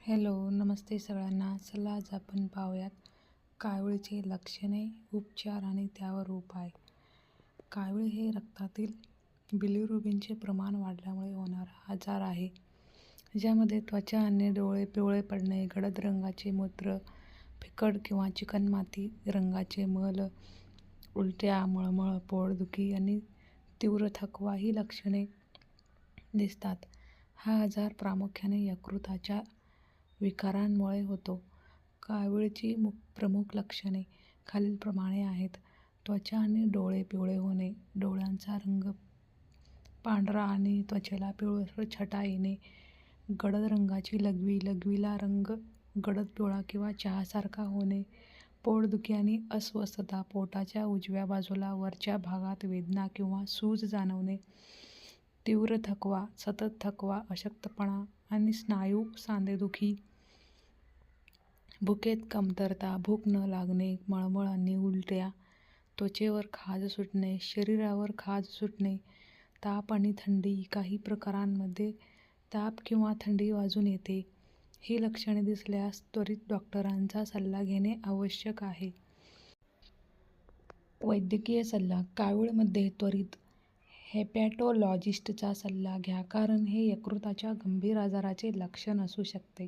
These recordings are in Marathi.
हॅलो, नमस्ते सगळ्यांना. चला आज आपण पाहूयात कावीळचे लक्षणे, उपचार आणि त्यावर उपाय. कावीळ हे रक्तातील बिलिरुबिनचे प्रमाण वाढल्यामुळे होणारा आजार आहे, ज्यामध्ये त्वचा आणि डोळे पिवळे पडणे, गडद रंगाचे मूत्र, फिकट किंवा चिकणमाती रंगाचे मल, उलट्या, मळमळ, पोटदुखी आणि तीव्र थकवा ही लक्षणे दिसतात. हा आजार प्रामुख्याने यकृताच्या विकारांमुळे होतो. कावीळची प्रमुख लक्षणे खालीलप्रमाणे आहेत. त्वचा आणि डोळे पिवळे होणे, डोळ्यांचा रंग पांढरा आणि त्वचेला पिवळसर छटा येणे, गडद रंगाची लघवी, लघवीला रंग गडद पिवळा किंवा चहासारखा होणे, पोटदुखी आणि अस्वस्थता, पोटाच्या उजव्या बाजूला वरच्या भागात वेदना किंवा सूज जाणवणे, तीव्र थकवा, सतत थकवा, अशक्तपणा आणि स्नायू सांधेदुखी, भुकेत कमतरता, भूक न लागणे, मळमळ आणि उलट्या, त्वचेवर खाज सुटणे, शरीरावर खाज सुटणे, ताप आणि थंडी, काही प्रकारांमध्ये ताप किंवा थंडी वाजून येते. ही लक्षणे दिसल्यास त्वरित डॉक्टरांचा सल्ला घेणे आवश्यक आहे. वैद्यकीय सल्ला. कावीळमध्ये त्वरित हेपॅटोलॉजिस्टचा सल्ला घ्या, कारण हे यकृताच्या गंभीर आजाराचे लक्षण असू शकते.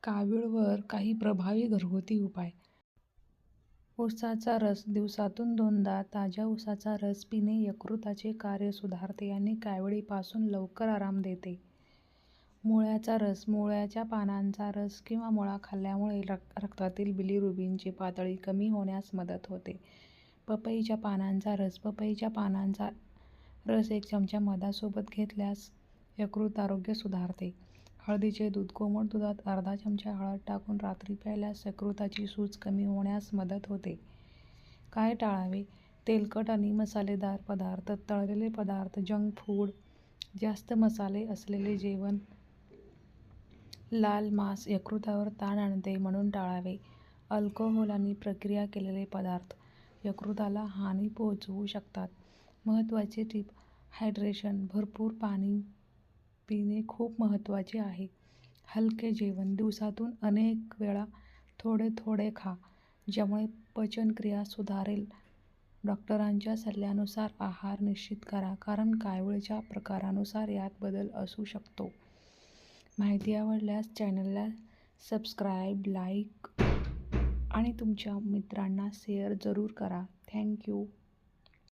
कावीळवर काही प्रभावी घरगुती उपाय. ऊसाचा रस. दिवसातून 2दा ताज्या ऊसाचा रस पिणे यकृताचे कार्य सुधारते आणि काविळीपासून लवकर आराम देते. मुळ्याचा रस. मुळ्याच्या पानांचा रस किंवा मुळा खाल्ल्यामुळे रक्तातील बिलिरुबिनची पातळी कमी होण्यास मदत होते. पपईच्या पानांचा रस. पपईच्या पानांचा रस 1 चमचा मधासोबत घेतल्यास यकृत आरोग्य सुधारते. हळदीचे दूध. कोमट दुधात अर्धा चमचा हळद टाकून रात्री प्यायल्यास यकृताची सूज कमी होण्यास मदत होते. काय टाळावे? तेलकट आणि मसालेदार पदार्थ, तळलेले पदार्थ, जंक फूड, जास्त मसाले असलेले जेवण, लाल मांस यकृतावर ताण आणते म्हणून टाळावे. अल्कोहोल आणि प्रक्रिया केलेले पदार्थ यकृताला हानी पोहोचवू शकतात. महत्त्वाचे टिप: हायड्रेशन. भरपूर पाणी पिणे खूप महत्त्वाचे आहे. हलके जेवण. दिवसातून अनेक वेळा थोडे थोडे खा, ज्यामुळे पचनक्रिया सुधारेल. डॉक्टरांच्या सल्ल्यानुसार आहार निश्चित करा, कारण कावीळच्या प्रकारानुसार यात बदल असू शकतो. माहिती आवडल्यास चॅनलला सबस्क्राईब, लाईक आणि तुमच्या मित्रांना शेअर जरूर करा. Thank you.